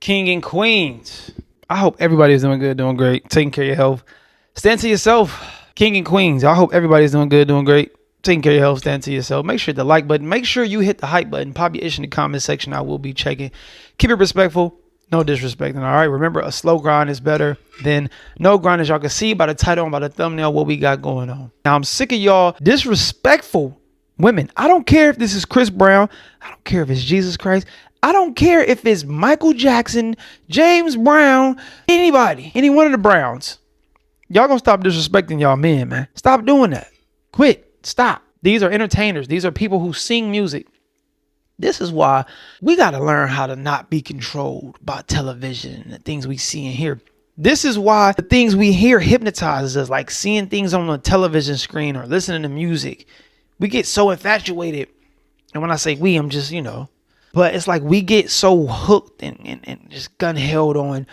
King and queens, I hope everybody is doing good, doing great, taking care of your health. Stand to yourself. King and queens, I hope everybody's doing good, doing great, taking care of your health. Stand to yourself. Make sure the like button. Make sure you hit the hype button. Pop your ish in the comment section. I will be checking. Keep it respectful. No disrespecting. All right. Remember, a slow grind is better than no grind, as y'all can see by the title and by the thumbnail what we got going on. Now, I'm sick of y'all disrespectful women. I don't care if this is Chris Brown. I don't care if it's Jesus Christ. I don't care if it's Michael Jackson, James Brown, anybody, any one of the Browns. Y'all gonna stop disrespecting y'all men, man. Stop doing that. Quit. Stop. These are entertainers. These are people who sing music. This is why we got to learn how to not be controlled by television and the things we see and hear. This is why the things we hear hypnotizes us, like seeing things on the television screen or listening to music. We get so infatuated. And when I say we, I'm just, but it's like we get so hooked and just gun held on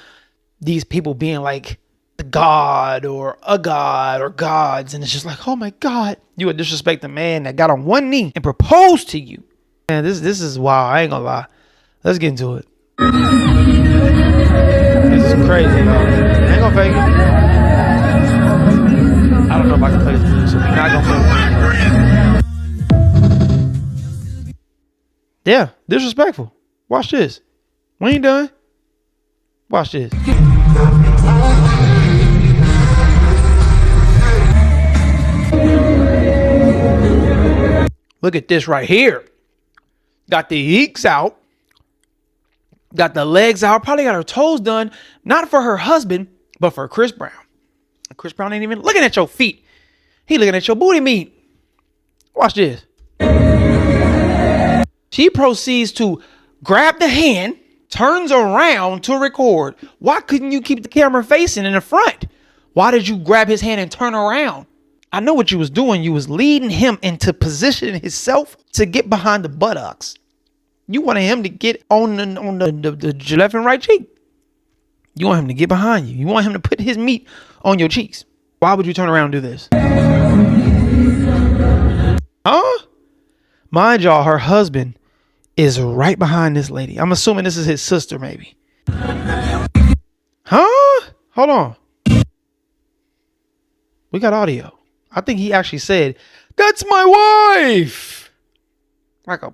these people being like the God or a God or gods. And it's just like, oh my God, you would disrespect the man that got on one knee and proposed to you. Man, this is wild. I ain't gonna lie. Let's get into it. This is crazy, y'all. I ain't gonna fake it. I don't know if I can play this music, so we're not gonna play it. Yeah, disrespectful. Watch this. We ain't done. Watch this. Look at this right here. Got the yeeks out. Got the legs out. Probably got her toes done. Not for her husband, but for Chris Brown. Chris Brown ain't even looking at your feet. He looking at your booty meat. Watch this. She proceeds to grab the hand, turns around to record. Why couldn't you keep the camera facing in the front? Why did you grab his hand and turn around? I know what you was doing. You was leading him into positioning himself to get behind the buttocks. You wanted him to get on the left and right cheek. You want him to get behind you. You want him to put his meat on your cheeks. Why would you turn around and do this? Huh? Mind y'all, her husband is right behind this lady. I'm assuming this is his sister, maybe. Huh? Hold on. We got audio. I think he actually said, "That's my wife." Like a...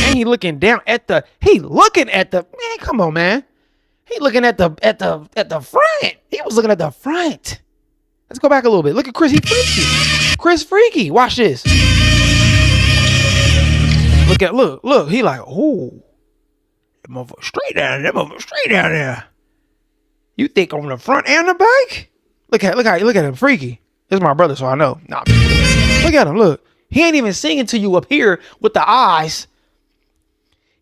And he looking down at the... Man, come on, man. He looking at the front. He was looking at the front. Let's go back a little bit. Look at Chris. He freaky. Chris freaky. Watch this. Look. He like, oh, that motherfucker straight down there. You think on the front and the back? Look at him, freaky. This is my brother, so I know. Nah, look at him. Look, he ain't even singing to you up here with the eyes.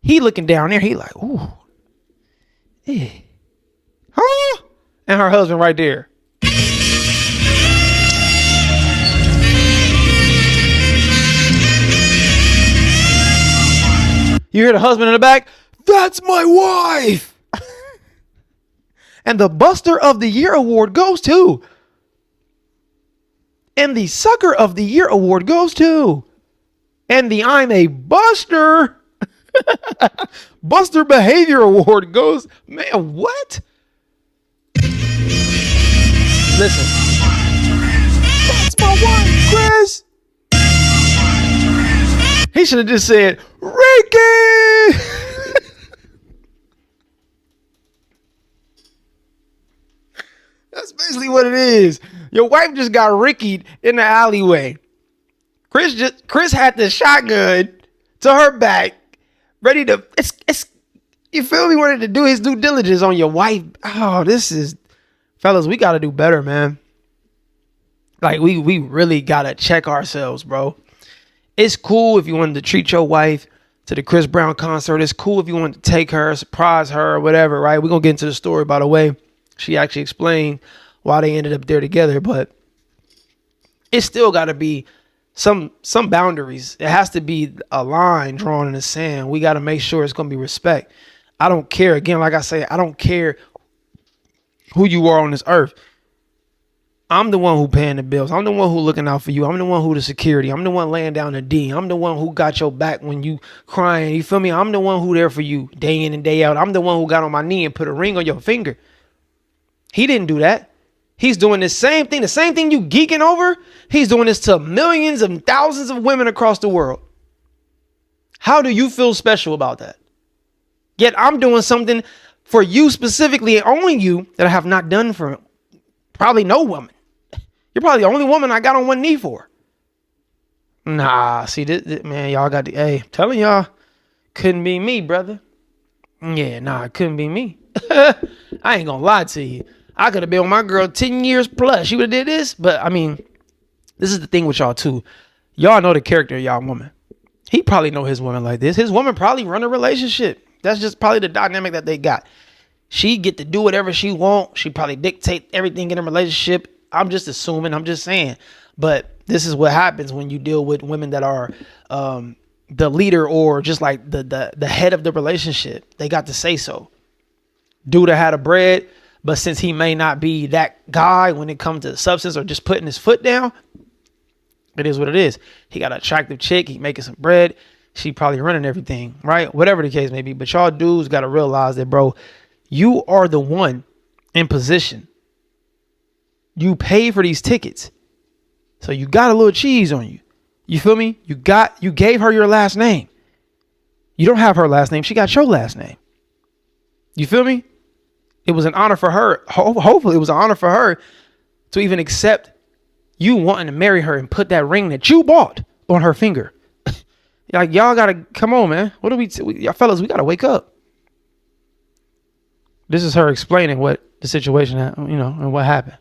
He looking down there. He like, ooh, yeah, huh? And her husband right there. You hear the husband in the back? That's my wife. And the Buster of the Year award goes to. And the Sucker of the Year award goes to. And the I'm a Buster Buster Behavior award goes. Man, what? Listen. That's my wife, Chris. He should have just said, Ricky! That's basically what it is. Your wife just got Rickied in the alleyway. Chris had the shotgun to her back, ready to... You feel me? Wanted to do his due diligence on your wife. Oh, this is... Fellas, we got to do better, man. Like, we really got to check ourselves, bro. It's cool if you wanted to treat your wife to the Chris Brown concert. It's cool if you wanted to take her, surprise her, or whatever, right? We're going to get into the story, by the way. She actually explained why they ended up there together, but it's still got to be some boundaries. It has to be a line drawn in the sand. We got to make sure it's going to be respect. I don't care. Again, like I say, I don't care who you are on this earth. I'm the one who paying the bills. I'm the one who looking out for you. I'm the one who the security. I'm the one laying down the D. I'm the one who got your back when you crying. You feel me? I'm the one who there for you day in and day out. I'm the one who got on my knee and put a ring on your finger. He didn't do that. He's doing the same thing you geeking over. He's doing this to millions and thousands of women across the world. How do you feel special about that? Yet I'm doing something for you specifically and only you that I have not done for probably no woman. You're probably the only woman I got on one knee for. Nah, see, this man, y'all got the, hey, I'm telling y'all, couldn't be me, brother. Yeah, nah, it couldn't be me. I ain't gonna lie to you. I could have been with my girl 10 years plus. She would have did this. But, I mean, this is the thing with y'all, too. Y'all know the character of y'all woman. He probably know his woman like this. His woman probably run a relationship. That's just probably the dynamic that they got. She get to do whatever she want. She probably dictate everything in a relationship. I'm just assuming. I'm just saying. But this is what happens when you deal with women that are the leader or just like the head of the relationship. They got to say so. Dude had a bread, but since he may not be that guy when it comes to substance or just putting his foot down, it is what it is. He got an attractive chick. He making some bread. She probably running everything, right? Whatever the case may be. But y'all dudes got to realize that, bro, you are the one in position. You pay for these tickets. So you got a little cheese on you. You feel me? You gave her your last name. You don't have her last name. She got your last name. You feel me? It was an honor for her. Hopefully it was an honor for her to even accept you wanting to marry her and put that ring that you bought on her finger. Like, y'all got to come on, man. What do y'all fellas, we got to wake up. This is her explaining what the situation, and what happened.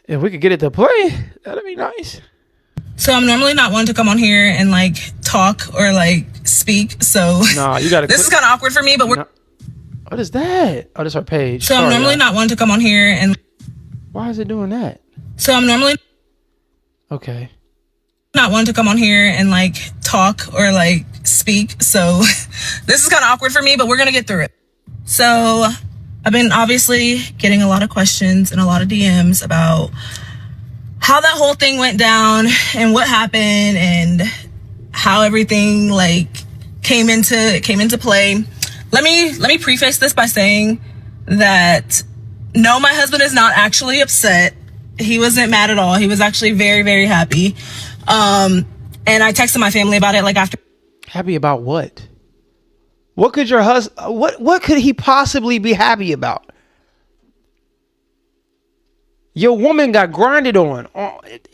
If we could get it to play, that'd be nice. So I'm normally not one to come on here and like talk or like speak. So nah, you gotta. This is kind of awkward for me, but we're. What is that? Oh, that's our page. So I'm normally not one to come on here and. Why is it doing that? So I'm normally. Okay. Not one to come on here and like talk or like speak. So this is kind of awkward for me, but we're gonna get through it. So I've been obviously getting a lot of questions and a lot of DMs about how that whole thing went down and what happened and how everything like came into play. Let me preface this by saying that no, my husband is not actually upset. He wasn't mad at all. He was actually very, very happy. And I texted my family about it like after. Happy about what? What could your husband, what could he possibly be happy about? Your woman got grinded on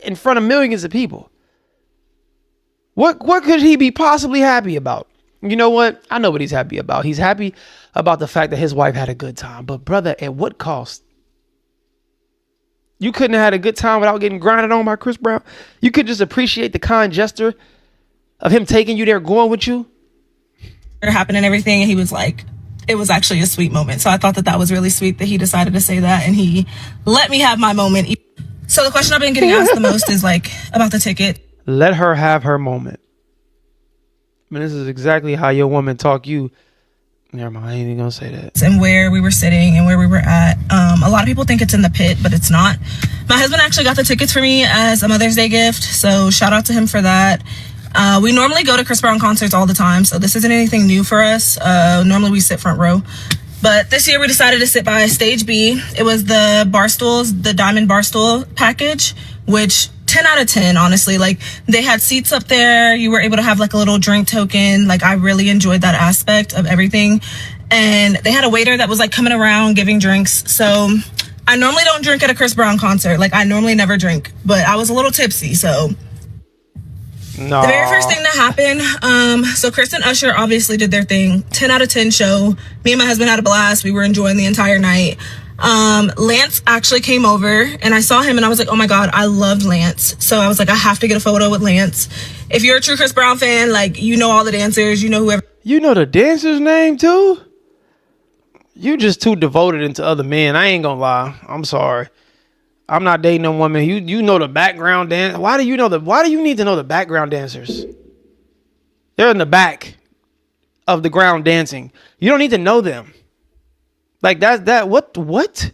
in front of millions of people. What could he be possibly happy about? You know what? I know what he's happy about. He's happy about the fact that his wife had a good time. But brother, at what cost? You couldn't have had a good time without getting grinded on by Chris Brown. You could just appreciate the kind gesture of him taking you there, going with you. It happened and everything, and he was like, it was actually a sweet moment. So I thought that was really sweet that he decided to say that and he let me have my moment. So the question I've been getting asked the most is like about the ticket. Let her have her moment. I mean, this is exactly how your woman talk you. Never mind, I ain't even gonna say that. And where we were sitting and where we were at. A lot of people think it's in the pit, but it's not. My husband actually got the tickets for me as a Mother's Day gift. So shout out to him for that. We normally go to Chris Brown concerts all the time, so this isn't anything new for us. Normally we sit front row, but this year we decided to sit by stage B. It was the Barstools, the Diamond Barstool package, which 10 out of 10, honestly. Like, they had seats up there. You were able to have like a little drink token. Like, I really enjoyed that aspect of everything. And they had a waiter that was like coming around giving drinks. So I normally don't drink at a Chris Brown concert. Like, I normally never drink, but I was a little tipsy, so. No. The very first thing that happened, so Chris and Usher obviously did their thing. 10 out of 10 show. Me and my husband had a blast. We were enjoying the entire night. Lance actually came over and I saw him and I was like, oh my God, I loved Lance. So I was like, I have to get a photo with Lance. If you're a true Chris Brown fan, like, you know all the dancers, you know whoever. You know the dancer's name too? You just too devoted into other men. I ain't gonna lie. I'm sorry. I'm not dating no woman. You know the background dance. Why do you need to know the background dancers? They're in the back. of the ground dancing. You don't need to know them. Like what?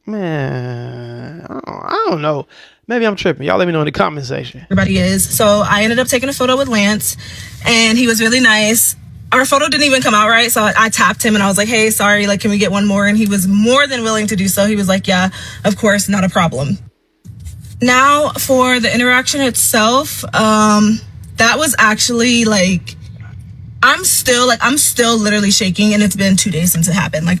Man, I don't know. Maybe I'm tripping. Y'all let me know in the comment section. Everybody is. So I ended up taking a photo with Lance, and he was really nice. Our photo didn't even come out right, so I tapped him and I was like, hey, sorry, like, can we get one more? And he was more than willing to do so. He was like, yeah, of course, not a problem. Now for the interaction itself, that was actually like, I'm still literally shaking, and it's been 2 days since it happened. Like,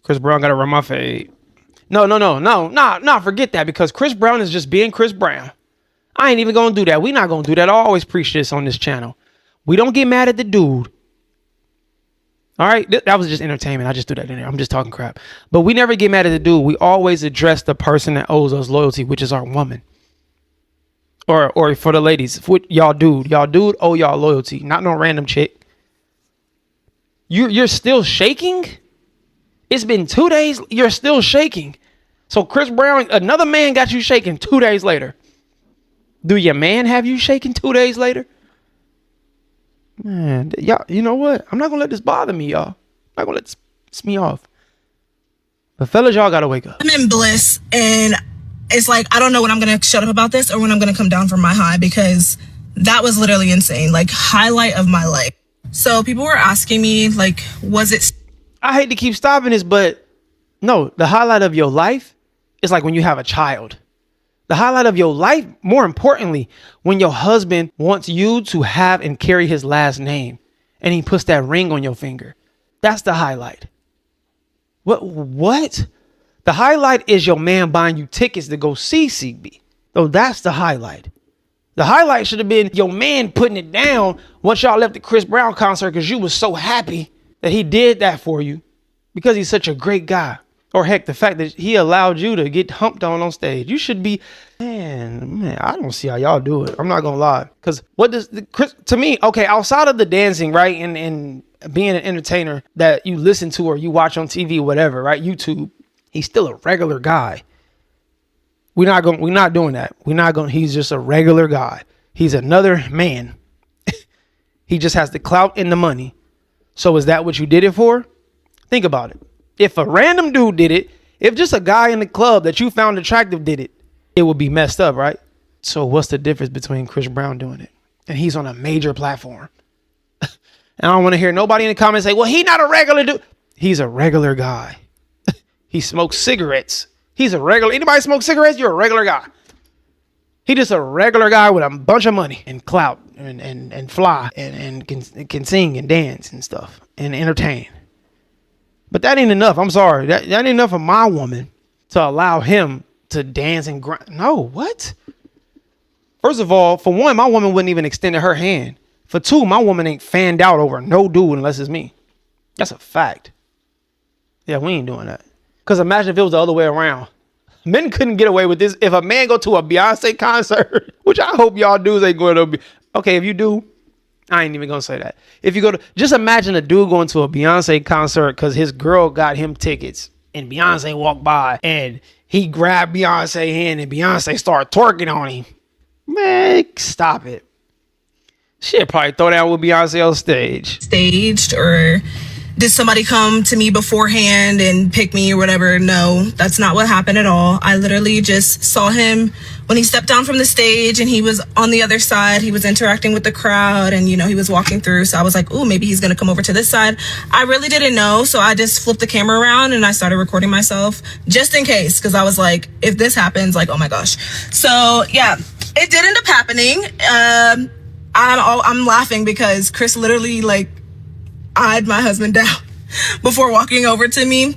Chris Brown got to run my fade. No, forget that, because Chris Brown is just being Chris Brown. I ain't even going to do that. We not going to do that. I always preach this on this channel. We don't get mad at the dude. All right? That was just entertainment. I just threw that in there. I'm just talking crap. But we never get mad at the dude. We always address the person that owes us loyalty, which is our woman. Or for the ladies, y'all dude owe y'all loyalty, not no random chick. You're still shaking? It's been 2 days. You're still shaking. So Chris Brown, another man got you shaking 2 days later. Do your man have you shaking 2 days later? Man, y'all, you know what? I'm not gonna let this bother me, y'all. I'm not gonna let this piss me off. But fellas, y'all gotta wake up. I'm in bliss, and it's like, I don't know when I'm gonna shut up about this or when I'm gonna come down from my high, because that was literally insane. Like, highlight of my life. So people were asking me, like, was it... I hate to keep stopping this, but no, the highlight of your life is like when you have a child. The highlight of your life, more importantly, when your husband wants you to have and carry his last name and he puts that ring on your finger. That's the highlight. What? The highlight is your man buying you tickets to go see CB. So that's the highlight. The highlight should have been your man putting it down once y'all left the Chris Brown concert, because you was so happy that he did that for you because he's such a great guy. Or heck, the fact that he allowed you to get humped on stage. You should be, man, I don't see how y'all do it. I'm not going to lie. Because what does Chris, to me, okay, outside of the dancing, right, and being an entertainer that you listen to or you watch on TV, whatever, right, YouTube, he's still a regular guy. We're not doing that. He's just a regular guy. He's another man. He just has the clout and the money. So is that what you did it for? Think about it. If a random dude did it, if just a guy in the club that you found attractive did it, it would be messed up, right? So what's the difference between Chris Brown doing it and he's on a major platform? And I don't want to hear nobody in the comments say, well, he's not a regular dude. He's a regular guy. He smokes cigarettes. Anybody smoke cigarettes? You're a regular guy. He just a regular guy with a bunch of money and clout and fly and can sing and dance and stuff and entertain. But that ain't enough. I'm sorry. That ain't enough of my woman to allow him to dance and grind. No, what? First of all, for one, my woman wouldn't even extend her hand. For two, my woman ain't fanned out over no dude unless it's me. That's a fact. Yeah, we ain't doing that. Because imagine if it was the other way around. Men couldn't get away with this. If a man go to a Beyonce concert, which I hope y'all dudes ain't going to be. Okay, if you do, I ain't even going to say that. If you go to, just imagine a dude going to a Beyonce concert because his girl got him tickets and Beyonce walked by and he grabbed Beyonce's hand and Beyonce started twerking on him. Man, stop it. She'd probably throw down with Beyonce on stage. Staged, or did somebody come to me beforehand and pick me or whatever? No, that's not what happened at all. I literally just saw him when he stepped down from the stage and he was on the other side. He was interacting with the crowd and, he was walking through. So I was like, ooh, maybe he's going to come over to this side. I really didn't know. So I just flipped the camera around and I started recording myself just in case. Because I was like, if this happens, like, oh my gosh. So yeah, it did end up happening. I'm laughing because Chris literally eyed my husband down before walking over to me.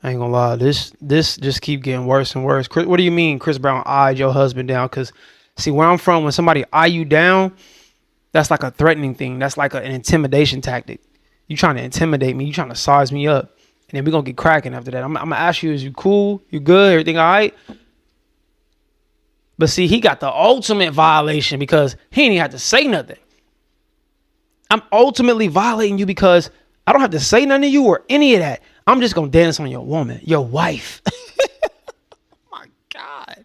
I ain't gonna lie, this just keep getting worse and worse. Chris, what do you mean Chris Brown eyed your husband down? Because see, where I'm from, when somebody eye you down, that's like a threatening thing. That's like an intimidation tactic. You trying to intimidate me, you trying to size me up, and then we're gonna get cracking after that. I'm gonna ask you, is you cool? You good? Everything all right? But see, he got the ultimate violation because he ain't even have to say nothing. I'm ultimately violating you because I don't have to say nothing to you or any of that. I'm just going to dance on your woman, your wife. My God.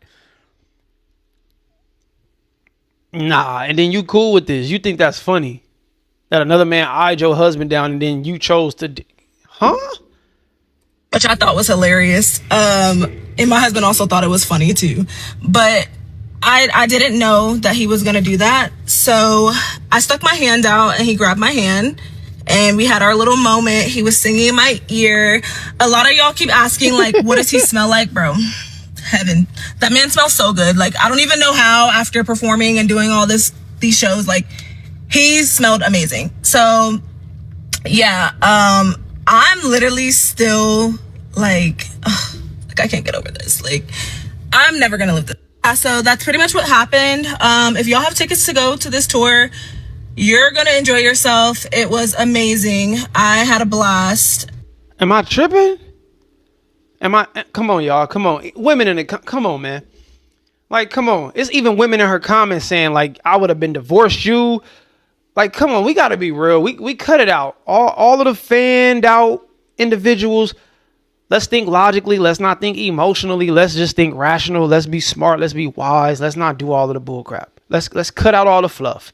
Nah, and then you cool with this. You think that's funny that another man eyed your husband down and then you chose to, huh? Which I thought was hilarious. And my husband also thought it was funny too. But I didn't know that he was gonna do that. So I stuck my hand out and he grabbed my hand and we had our little moment. He was singing in my ear. A lot of y'all keep asking, like, what does he smell like, bro? Heaven. That man smells so good. Like, I don't even know how, after performing and doing all these shows, like, he smelled amazing. So yeah, I'm literally still like I can't get over this. Like, I'm never gonna live this. So that's pretty much what happened. If y'all have tickets to go to this tour, you're gonna enjoy yourself. It was amazing. I had a blast. Am I tripping? Come on, y'all. Come on. Women in the, come on, man. Like, come on. It's even women in her comments saying, like, I would have been divorced you. Like, come on. We got to be real. We cut it out. All of the fanned out individuals. Let's think logically. Let's not think emotionally. Let's just think rational. Let's be smart. Let's be wise. Let's not do all of the bull crap. Let's cut out all the fluff.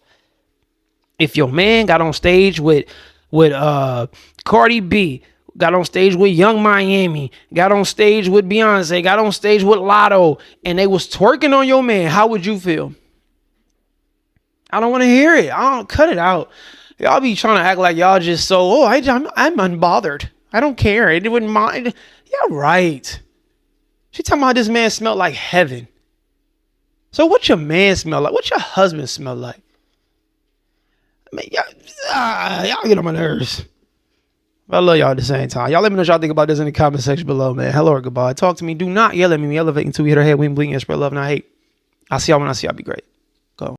If your man got on stage with Cardi B, got on stage with Young Miami, got on stage with Beyonce, got on stage with Lotto, and they was twerking on your man, how would you feel? I don't want to hear it. I don't, cut it out. Y'all be trying to act like y'all just so, I'm unbothered. I don't care. It wouldn't mind. Yeah, right. She talking about this man smelled like heaven. So what your man smell like? What your husband smell like? I mean, y'all get on my nerves. I love y'all at the same time. Y'all let me know what y'all think about this in the comment section below, man. Hello or goodbye. Talk to me. Do not yell at me. Elevate until we hit our head. We bleeding and spread love, not hate. I'll see y'all when I see y'all. Be great.